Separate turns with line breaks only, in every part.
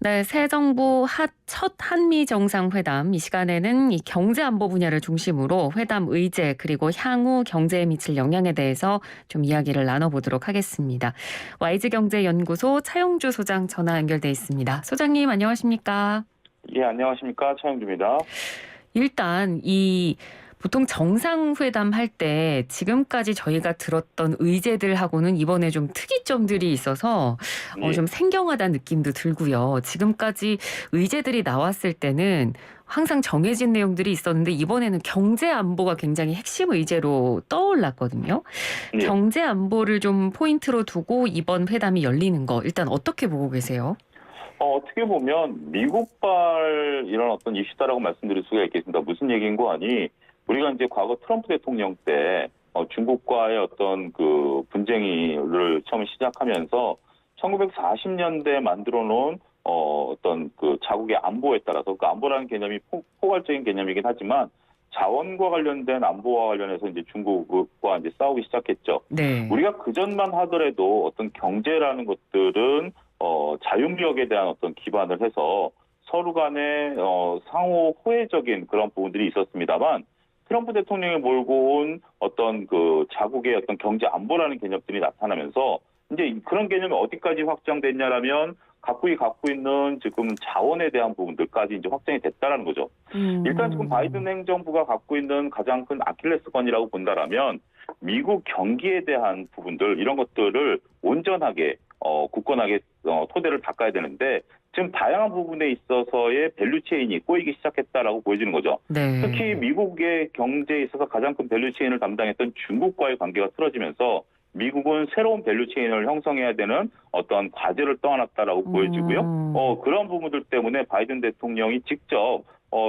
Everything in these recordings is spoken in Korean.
네, 새 정부 첫 한미 정상회담 이 시간에는 이 경제 안보 분야를 중심으로 회담 의제 그리고 향후 경제에 미칠 영향에 대해서 좀 이야기를 나눠보도록 하겠습니다. YG경제연구소 차용주 소장 전화 연결돼 있습니다. 소장님 안녕하십니까?
예, 안녕하십니까. 차영주입니다.
일단 보통 정상회담 할 때 지금까지 저희가 들었던 의제들하고는 이번에 좀 특이점들이 있어서
예.
좀 생경하다는 느낌도 들고요. 지금까지 의제들이 나왔을 때는 항상 정해진 내용들이 있었는데 이번에는 경제 안보가 굉장히 핵심 의제로 떠올랐거든요.
예.
경제 안보를 좀 포인트로 두고 이번 회담이 열리는 거 일단 어떻게 보고 계세요?
어떻게 보면 미국발 이런 어떤 이슈다라고 말씀드릴 수가 있겠습니다. 무슨 얘기인 거 아니? 우리가 이제 과거 트럼프 대통령 때 중국과의 어떤 그 분쟁을 처음 시작하면서 1940년대 만들어 놓은 어떤 그 자국의 안보에 따라서 그 안보라는 개념이 포괄적인 개념이긴 하지만 자원과 관련된 안보와 관련해서 이제 중국과 이제 싸우기 시작했죠.
네.
우리가 그전만 하더라도 어떤 경제라는 것들은 자유무역에 대한 어떤 기반을 해서 서로 간에 상호 호혜적인 그런 부분들이 있었습니다만 트럼프 대통령이 몰고 온 어떤 그 자국의 어떤 경제 안보라는 개념들이 나타나면서 이제 그런 개념이 어디까지 확장됐냐라면 각국이 갖고 있는 지금 자원에 대한 부분들까지 이제 확장이 됐다라는 거죠. 일단 지금 바이든 행정부가 갖고 있는 가장 큰 아킬레스건이라고 본다라면 미국 경기에 대한 부분들 이런 것들을 온전하게 굳건하게 토대를 닦아야 되는데 지금 다양한 부분에 있어서의 밸류체인이 꼬이기 시작했다라고 보여지는 거죠.
네.
특히 미국의 경제에 있어서 가장 큰 밸류체인을 담당했던 중국과의 관계가 틀어지면서 미국은 새로운 밸류체인을 형성해야 되는 어떤 과제를 떠안았다라고 보여지고요. 그런 부분들 때문에 바이든 대통령이 직접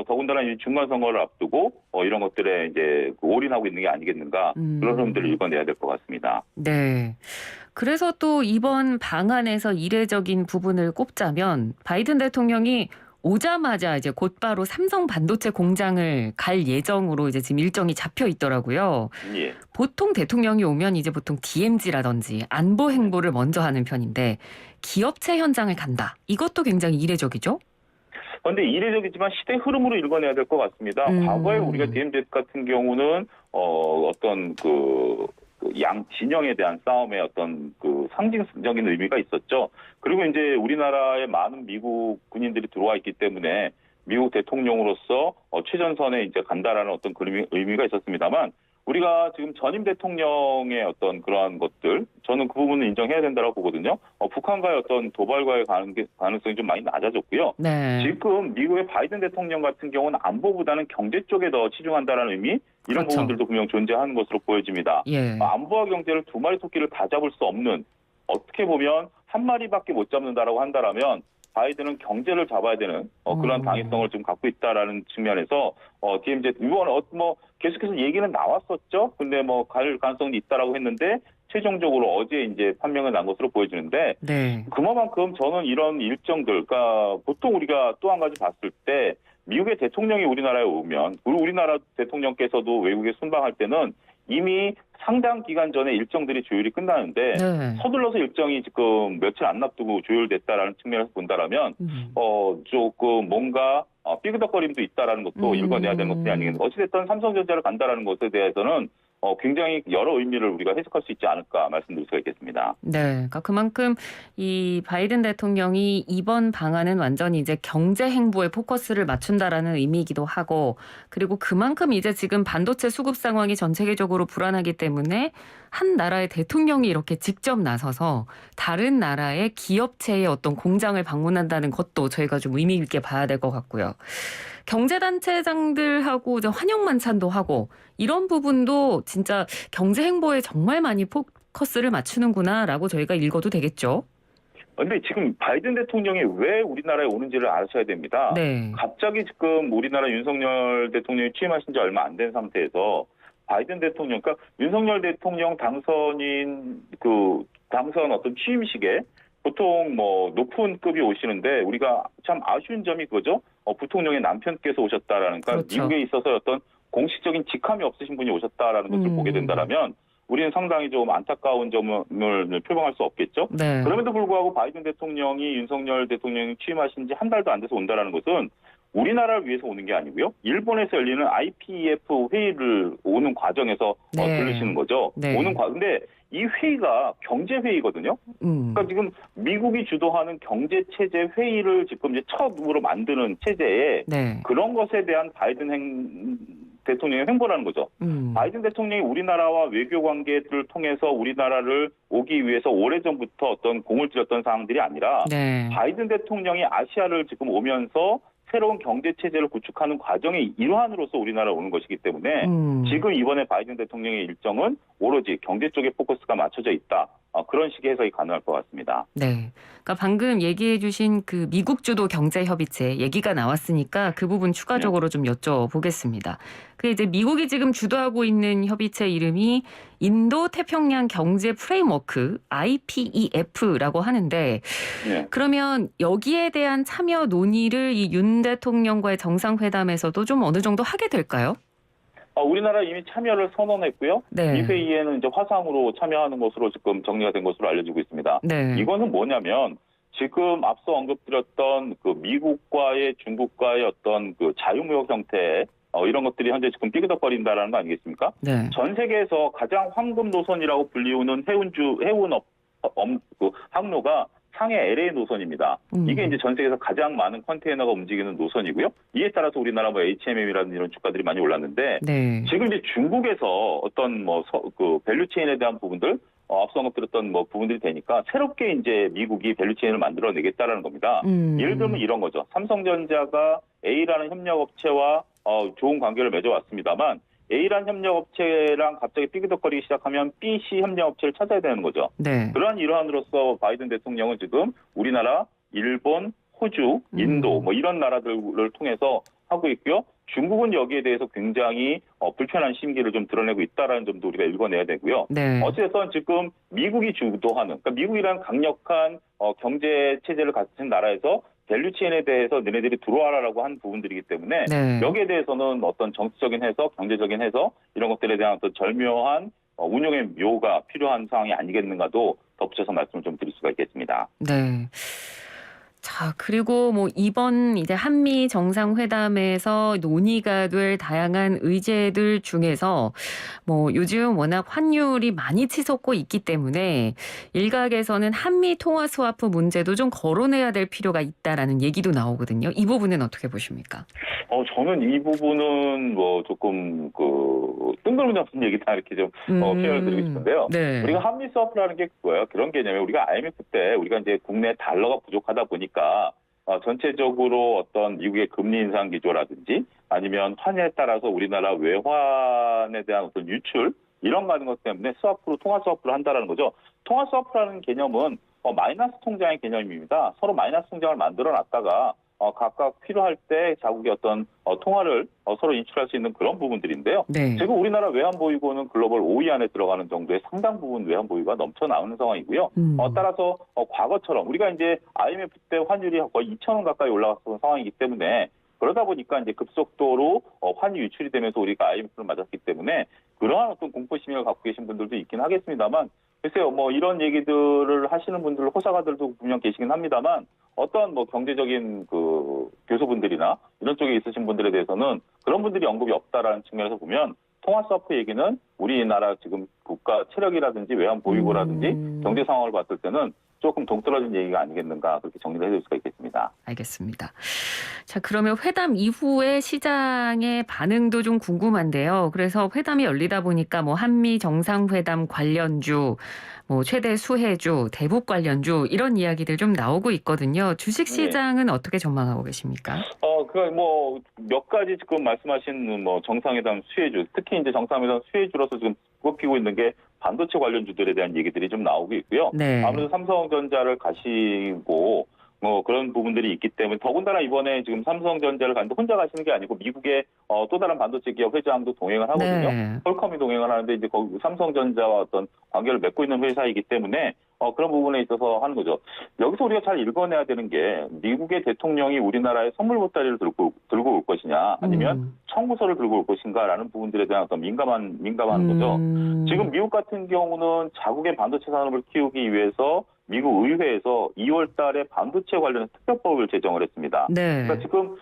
더군다나 이 중간 선거를 앞두고 이런 것들에 이제 올인하고 있는 게 아니겠는가 그런 흐름들을 읽어내야 될 것 같습니다.
네. 그래서 또 이번 방안에서 이례적인 부분을 꼽자면 바이든 대통령이 오자마자 이제 곧바로 삼성 반도체 공장을 갈 예정으로 이제 지금 일정이 잡혀 있더라고요.
예.
보통 대통령이 오면 이제 보통 DMZ라든지 안보 행보를 먼저 하는 편인데 기업체 현장을 간다. 이것도 굉장히 이례적이죠?
그런데 이례적이지만 시대 흐름으로 읽어내야 될 것 같습니다. 과거에 우리가 DMZ 같은 경우는 어떤 양 진영에 대한 싸움의 어떤 그 상징적인 의미가 있었죠. 그리고 이제 우리나라에 많은 미국 군인들이 들어와 있기 때문에 미국 대통령으로서 최전선에 이제 간다라는 어떤 그런 의미가 있었습니다만 우리가 지금 전임 대통령의 어떤 그러한 것들 저는 그 부분을 인정해야 된다고 보거든요. 북한과의 어떤 도발과의 가능성이 좀 많이 낮아졌고요.
네.
지금 미국의 바이든 대통령 같은 경우는 안보보다는 경제 쪽에 더 치중한다라는 의미 이런
그렇죠.
부분들도 분명 존재하는 것으로 보여집니다.
예.
안보와 경제를 두 마리 토끼를 다 잡을 수 없는 어떻게 보면 한 마리밖에 못 잡는다라고 한다라면 바이든은 경제를 잡아야 되는 그런 당위성을 좀 갖고 있다라는 측면에서 DMZ 이번 계속해서 얘기는 나왔었죠. 근데 갈 가능성이 있다라고 했는데 최종적으로 어제 이제 판명이 난 것으로 보여지는데
네.
그만큼 저는 이런 일정들, 그러니까 보통 우리가 또 한 가지 봤을 때 미국의 대통령이 우리나라에 오면 우리나라 대통령께서도 외국에 순방할 때는 이미 상당 기간 전에 일정들이 조율이 끝나는데
네.
서둘러서 일정이 지금 며칠 안 앞두고 조율됐다라는 측면에서 본다라면 조금 뭔가 삐그덕거림도 있다라는 것도 읽어내야 되는 것들이 아니겠는가. 어찌됐든 삼성전자를 간다라는 것에 대해서는 굉장히 여러 의미를 우리가 해석할 수 있지 않을까 말씀드릴 수가 있겠습니다.
네, 그러니까 그만큼 이 바이든 대통령이 이번 방안은 완전히 이제 경제 행보에 포커스를 맞춘다라는 의미이기도 하고, 그리고 그만큼 이제 지금 반도체 수급 상황이 전 세계적으로 불안하기 때문에 한 나라의 대통령이 이렇게 직접 나서서 다른 나라의 기업체의 어떤 공장을 방문한다는 것도 저희가 좀 의미 있게 봐야 될 것 같고요. 경제단체장들하고 이제 환영 만찬도 하고 이런 부분도 진짜 경제 행보에 정말 많이 포커스를 맞추는구나라고 저희가 읽어도 되겠죠.
근데 지금 바이든 대통령이 왜 우리나라에 오는지를 아셔야 됩니다.
네.
갑자기 지금 우리나라 윤석열 대통령이 취임하신 지 얼마 안 된 상태에서 바이든 대통령, 그러니까 윤석열 대통령 당선 어떤 취임식에 보통 높은 급이 오시는데 우리가 참 아쉬운 점이 그거죠. 부통령의 남편께서 오셨다라는, 그러니까
그렇죠.
미국에 있어서 어떤 공식적인 직함이 없으신 분이 오셨다라는 것을 보게 된다라면 우리는 상당히 좀 안타까운 점을 표명할 수 없겠죠.
네.
그럼에도 불구하고 바이든 대통령이 윤석열 대통령이 취임하신 지 한 달도 안 돼서 온다라는 것은 우리나라를 위해서 오는 게 아니고요. 일본에서 열리는 IPEF 회의를 오는 과정에서
네.
들으시는 거죠.
네.
근데 이 회의가 경제 회의거든요. 그러니까 지금 미국이 주도하는 경제 체제 회의를 지금 이제 처음으로 만드는 체제에
네.
그런 것에 대한 대통령의 행보라는 거죠. 바이든 대통령이 우리나라와 외교 관계를 통해서 우리나라를 오기 위해서 오래전부터 어떤 공을 들였던 사항들이 아니라
네.
바이든 대통령이 아시아를 지금 오면서 새로운 경제 체제를 구축하는 과정의 일환으로서 우리나라에 오는 것이기 때문에 지금 이번에 바이든 대통령의 일정은 오로지 경제 쪽에 포커스가 맞춰져 있다. 그런 식의 해석이 가능할 것 같습니다.
네. 그러니까 방금 얘기해 주신 그 미국 주도 경제 협의체 얘기가 나왔으니까 그 부분 추가적으로 좀 여쭤보겠습니다. 그 이제 미국이 지금 주도하고 있는 협의체 이름이 인도 태평양 경제 프레임워크 IPEF라고 하는데
네.
그러면 여기에 대한 참여 논의를 이 윤 대통령과의 정상회담에서도 좀 어느 정도 하게 될까요?
우리나라 이미 참여를 선언했고요.
네.
이 회의에는 이제 화상으로 참여하는 것으로 지금 정리가 된 것으로 알려지고 있습니다.
네.
이거는 뭐냐면 지금 앞서 언급드렸던 그 미국과의 중국과의 어떤 그 자유무역 형태 이런 것들이 현재 지금 삐그덕거린다라는 거 아니겠습니까?
네.
전 세계에서 가장 황금 노선이라고 불리우는 항로가 상해 LA 노선입니다. 이게 이제 전 세계에서 가장 많은 컨테이너가 움직이는 노선이고요. 이에 따라서 우리나라 HMM이라는 이런 주가들이 많이 올랐는데
네.
지금 이제 중국에서 어떤 밸류체인에 대한 부분들 앞서 언급드렸던 부분들이 되니까 새롭게 이제 미국이 밸류체인을 만들어내겠다라는 겁니다. 예를 들면 이런 거죠. 삼성전자가 A라는 협력업체와 좋은 관계를 맺어왔습니다만 A라는 협력업체랑 갑자기 삐그덕거리기 시작하면 BC 협력업체를 찾아야 되는 거죠.
네.
그러한 일환으로서 바이든 대통령은 지금 우리나라, 일본, 호주, 인도 이런 나라들을 통해서 하고 있고요. 중국은 여기에 대해서 굉장히 불편한 심기를 좀 드러내고 있다는 점도 우리가 읽어내야 되고요.
네.
어쨌든 지금 미국이 주도하는, 그러니까 미국이라는 강력한 경제 체제를 가진 나라에서 밸류체인에 대해서 너네들이 들어와라라고 한 부분들이기 때문에
네.
여기에 대해서는 어떤 정치적인 해석, 경제적인 해석 이런 것들에 대한 어떤 절묘한 운용의 묘가 필요한 상황이 아니겠는가도 덧붙여서 말씀을 좀 드릴 수가 있겠습니다.
네. 자, 그리고 이번 이제 한미 정상회담에서 논의가 될 다양한 의제들 중에서 요즘 워낙 환율이 많이 치솟고 있기 때문에 일각에서는 한미 통화 스와프 문제도 좀 거론해야 될 필요가 있다라는 얘기도 나오거든요. 이 부분은 어떻게 보십니까?
저는 이 부분은 조금 뜬금없는 얘기다 이렇게 좀 표현을 드리고 싶은데요.
네.
우리가 한미 스와프라는 게 그거예요. 그런 개념이 우리가 IMF 때 우리가 이제 국내 달러가 부족하다 보니까 전체적으로 어떤 미국의 금리 인상 기조라든지 아니면 환율에 따라서 우리나라 외환에 대한 어떤 유출 이런 거 하는 것 때문에 통화 스와프를 한다라는 거죠. 통화 스와프라는 개념은 마이너스 통장의 개념입니다. 서로 마이너스 통장을 만들어 놨다가 각각 필요할 때 자국의 어떤 통화를 서로 인출할 수 있는 그런 부분들인데요.
네.
지금 우리나라 외환보유고는 글로벌 5위 안에 들어가는 정도의 상당 부분 외환보유가 넘쳐나오는 상황이고요. 따라서 과거처럼 우리가 이제 IMF 때 환율이 거의 2,000원 가까이 올라갔던 상황이기 때문에 그러다 보니까 이제 급속도로 환율 유출이 되면서 우리가 IMF를 맞았기 때문에 그러한 어떤 공포심을 갖고 계신 분들도 있긴 하겠습니다만 글쎄요, 이런 얘기들을 하시는 분들, 호사가들도 분명 계시긴 합니다만 어떤 경제적인 교수분들이나 이런 쪽에 있으신 분들에 대해서는 그런 분들이 언급이 없다라는 측면에서 보면 통화 스와프 얘기는 우리나라 지금 국가 체력이라든지 외환 보유고라든지 경제 상황을 봤을 때는 조금 동떨어진 얘기가 아니겠는가 그렇게 정리를 해줄 수가 있겠습니다.
알겠습니다. 자, 그러면 회담 이후에 시장의 반응도 좀 궁금한데요. 그래서 회담이 열리다 보니까 한미 정상회담 관련주, 최대 수혜주, 대북 관련주 이런 이야기들 좀 나오고 있거든요. 주식 시장은 어떻게 전망하고 계십니까?
몇 가지 지금 말씀하신 정상회담 수혜주, 특히 이제 정상회담 수혜주로서 지금 꼽히고 있는 게 반도체 관련주들에 대한 얘기들이 좀 나오고 있고요.
네.
아무래도 삼성전자를 가시고 뭐 그런 부분들이 있기 때문에 더군다나 이번에 지금 삼성전자를 갔는데 혼자 가시는 게 아니고 미국의 또 다른 반도체 기업 회장도 동행을 하거든요.
네.
퀄컴이 동행을 하는데 이제 거기 삼성전자와 어떤 관계를 맺고 있는 회사이기 때문에 그런 부분에 있어서 하는 거죠. 여기서 우리가 잘 읽어내야 되는 게 미국의 대통령이 우리나라에 선물 보따리를 들고 올 것이냐 아니면 청구서를 들고 올 것인가라는 부분들에 대한 어떤 민감한 거죠. 지금 미국 같은 경우는 자국의 반도체 산업을 키우기 위해서 미국 의회에서 2월 달에 반도체 관련 특별법을 제정을 했습니다.
네.
그러니까 지금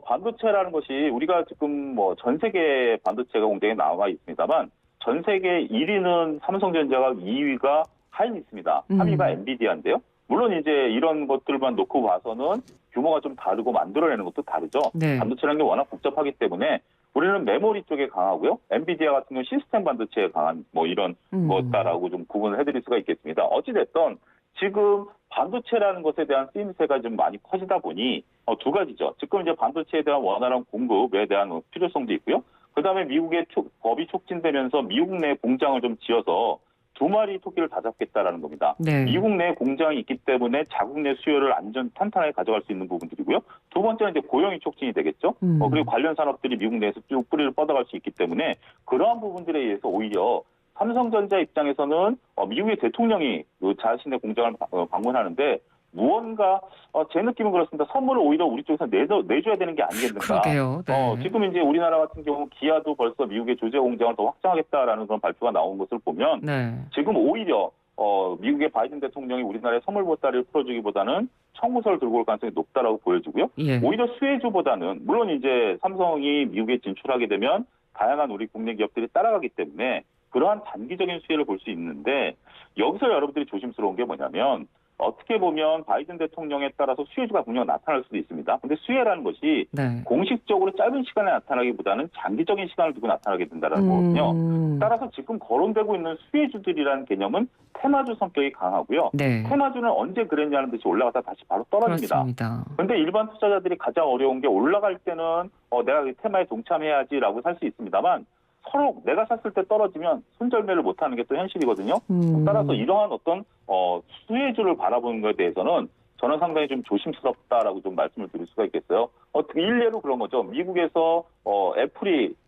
반도체라는 것이 우리가 지금 뭐 전 세계 반도체가 공장에 나와 있습니다만 전 세계 1위는 삼성전자가 2위가 하이닉스입니다. 3위가 엔비디아인데요. 물론 이제 이런 것들만 놓고 봐서는 규모가 좀 다르고 만들어내는 것도 다르죠.
네.
반도체라는 게 워낙 복잡하기 때문에 우리는 메모리 쪽에 강하고요. 엔비디아 같은 경우 시스템 반도체에 강한 뭐 이런 거다라고 좀 구분을 해드릴 수가 있겠습니다. 어찌됐든 지금 반도체라는 것에 대한 쓰임새가 좀 많이 커지다 보니 두 가지죠. 지금 이제 반도체에 대한 원활한 공급에 대한 필요성도 있고요. 그다음에 미국의 법이 촉진되면서 미국 내 공장을 좀 지어서 2마리 토끼를 다 잡겠다라는 겁니다.
네.
미국 내 공장이 있기 때문에 자국 내 수요를 탄탄하게 가져갈 수 있는 부분들이고요. 두 번째는 이제 고용이 촉진이 되겠죠. 그리고 관련 산업들이 미국 내에서 쭉 뿌리를 뻗어갈 수 있기 때문에 그러한 부분들에 의해서 오히려 삼성전자 입장에서는 미국의 대통령이 자신의 공장을 방문하는데 무언가 제 느낌은 그렇습니다. 선물을 오히려 우리 쪽에서 내줘야 되는 게 아니겠는가.
그러게요. 네.
지금 이제 우리나라 같은 경우 기아도 벌써 미국의 조제 공장을 더 확장하겠다라는 그런 발표가 나온 것을 보면
네.
지금 오히려 미국의 바이든 대통령이 우리나라에 선물 보따리를 풀어주기보다는 청구서를 들고 올 가능성이 높다라고 보여지고요.
예.
오히려 수혜주보다는 물론 이제 삼성이 미국에 진출하게 되면 다양한 우리 국내 기업들이 따라가기 때문에 그러한 단기적인 수혜를 볼 수 있는데 여기서 여러분들이 조심스러운 게 뭐냐면 어떻게 보면 바이든 대통령에 따라서 수혜주가 분명 나타날 수도 있습니다. 근데 수혜라는 것이
네.
공식적으로 짧은 시간에 나타나기보다는 장기적인 시간을 두고 나타나게 된다는 거거든요. 따라서 지금 거론되고 있는 수혜주들이라는 개념은 테마주 성격이 강하고요.
네.
테마주는 언제 그랬냐는 듯이 올라갔다 다시 바로 떨어집니다.
그렇습니다.
그런데 일반 투자자들이 가장 어려운 게 올라갈 때는 내가 이 테마에 동참해야지라고 살 수 있습니다만 서로 내가 샀을 때 떨어지면 손절매를 못하는 게 또 현실이거든요. 따라서 이러한 어떤 수혜주를 바라보는 것에 대해서는 저는 상당히 좀 조심스럽다라고 좀 말씀을 드릴 수가 있겠어요. 일례로 그런 거죠. 미국에서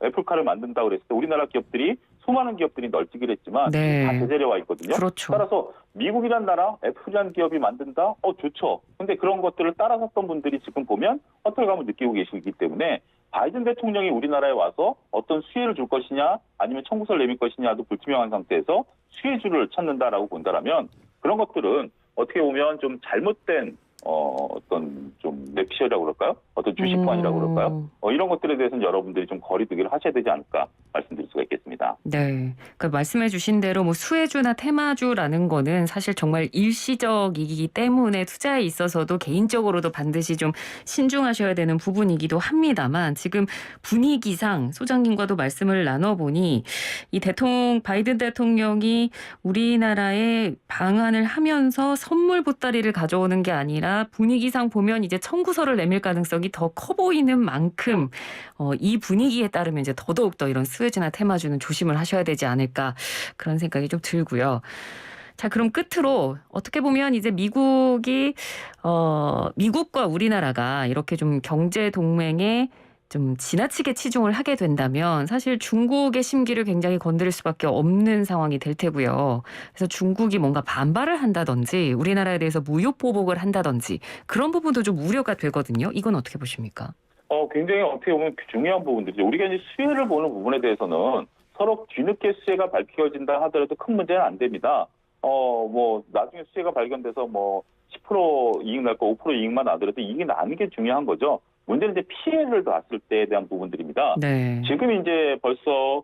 애플카를 만든다고 그랬을 때 우리나라 기업들이 수많은 기업들이 널뛰기를 했지만
네.
다 제재를 와 있거든요.
그렇죠.
따라서 미국이란 나라, 애플이라는 기업이 만든다? 좋죠. 근데 그런 것들을 따라섰던 분들이 지금 보면 허탈감을 느끼고 계시기 때문에 바이든 대통령이 우리나라에 와서 어떤 수혜를 줄 것이냐 아니면 청구서를 내밀 것이냐도 불투명한 상태에서 수혜주를 찾는다라고 본다라면 그런 것들은 어떻게 보면 좀 잘못된 어떤 좀 뇌피셜이라고 그럴까요? 어떤 주식관이라고 그럴까요? 이런 것들에 대해서는 여러분들이 좀 거리두기를 하셔야 되지 않을까 말씀드릴 수가 있겠습니다.
네. 그 말씀해 주신 대로 뭐 수혜주나 테마주라는 거는 사실 정말 일시적이기 때문에 투자에 있어서도 개인적으로도 반드시 좀 신중하셔야 되는 부분이기도 합니다만 지금 분위기상 소장님과도 말씀을 나눠보니 이 바이든 대통령이 우리나라에 방한을 하면서 선물 보따리를 가져오는 게 아니라 분위기상 보면 이제 청구서를 내밀 가능성이 더 커 보이는 만큼 이 분위기에 따르면 이제 더더욱 더 이런 수혜주나 테마주는 조심을 하셔야 되지 않을까 그런 생각이 좀 들고요. 자, 그럼 끝으로 어떻게 보면 이제 미국과 우리나라가 이렇게 좀 경제 동맹에 좀 지나치게 치중을 하게 된다면 사실 중국의 심기를 굉장히 건드릴 수밖에 없는 상황이 될 테고요. 그래서 중국이 뭔가 반발을 한다든지 우리나라에 대해서 무역 보복을 한다든지 그런 부분도 좀 우려가 되거든요. 이건 어떻게 보십니까?
굉장히 어떻게 보면 중요한 부분들이죠. 우리가 이제 수혜를 보는 부분에 대해서는 서로 뒤늦게 수혜가 밝혀진다 하더라도 큰 문제는 안 됩니다. 나중에 수혜가 발견돼서 10% 이익 날 거 5% 이익만 나더라도 이익이 나는 게 중요한 거죠. 문제는 이제 피해를 났을 때에 대한 부분들입니다.
네.
지금 이제 벌써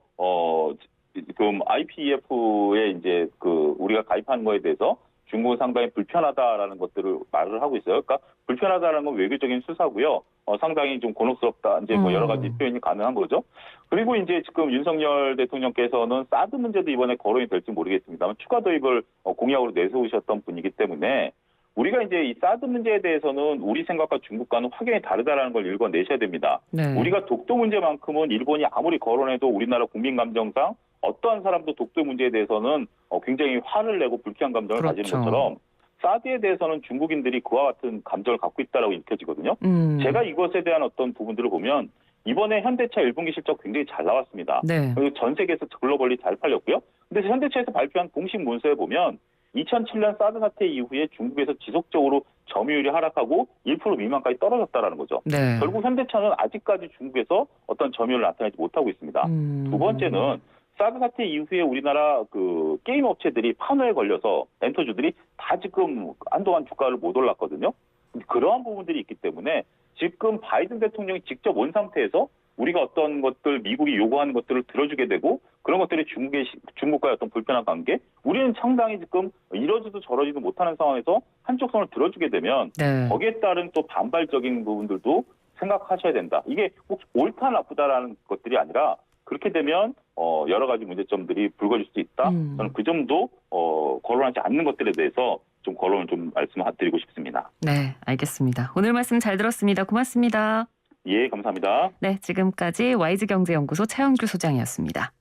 지금 IPEF에 이제 우리가 가입한 거에 대해서 중국은 상당히 불편하다라는 것들을 말을 하고 있어요. 그러니까 불편하다라는 건 외교적인 수사고요. 상당히 좀 곤혹스럽다. 이제 여러 가지 표현이 가능한 거죠. 그리고 이제 지금 윤석열 대통령께서는 사드 문제도 이번에 거론이 될지 모르겠습니다만 추가 도입을 공약으로 내세우셨던 분이기 때문에 우리가 이제 이 사드 문제에 대해서는 우리 생각과 중국과는 확연히 다르다라는 걸 읽어내셔야 됩니다.
네.
우리가 독도 문제만큼은 일본이 아무리 거론해도 우리나라 국민 감정상 어떠한 사람도 독도 문제에 대해서는 굉장히 화를 내고 불쾌한 감정을
그렇죠.
가지는 것처럼 사드에 대해서는 중국인들이 그와 같은 감정을 갖고 있다라고 읽혀지거든요. 제가 이것에 대한 어떤 부분들을 보면 이번에 현대차 1분기 실적 굉장히 잘 나왔습니다.
네.
그리고 전 세계에서 글로벌리 잘 팔렸고요. 근데 현대차에서 발표한 공식 문서에 보면 2007년 사드 사태 이후에 중국에서 지속적으로 점유율이 하락하고 1% 미만까지 떨어졌다라는 거죠.
네.
결국 현대차는 아직까지 중국에서 어떤 점유율을 나타내지 못하고 있습니다. 두 번째는 사드 사태 이후에 우리나라 그 게임 업체들이 판호에 걸려서 엔터주들이 다 지금 한동안 주가를 못 올랐거든요. 그러한 부분들이 있기 때문에 지금 바이든 대통령이 직접 온 상태에서 우리가 어떤 것들 미국이 요구하는 것들을 들어주게 되고 그런 것들이 중국과의 어떤 불편한 관계 우리는 상당히 지금 이러지도 저러지도 못하는 상황에서 한쪽 손을 들어주게 되면
네.
거기에 따른 또 반발적인 부분들도 생각하셔야 된다. 이게 꼭 옳다 나쁘다라는 것들이 아니라 그렇게 되면 여러 가지 문제점들이 불거질 수 있다. 저는 그 점도 거론하지 않는 것들에 대해서 좀 거론을 좀 말씀드리고 싶습니다.
네, 알겠습니다. 오늘 말씀 잘 들었습니다. 고맙습니다.
예, 감사합니다.
네, 지금까지 와이즈경제연구소 차영규 소장이었습니다.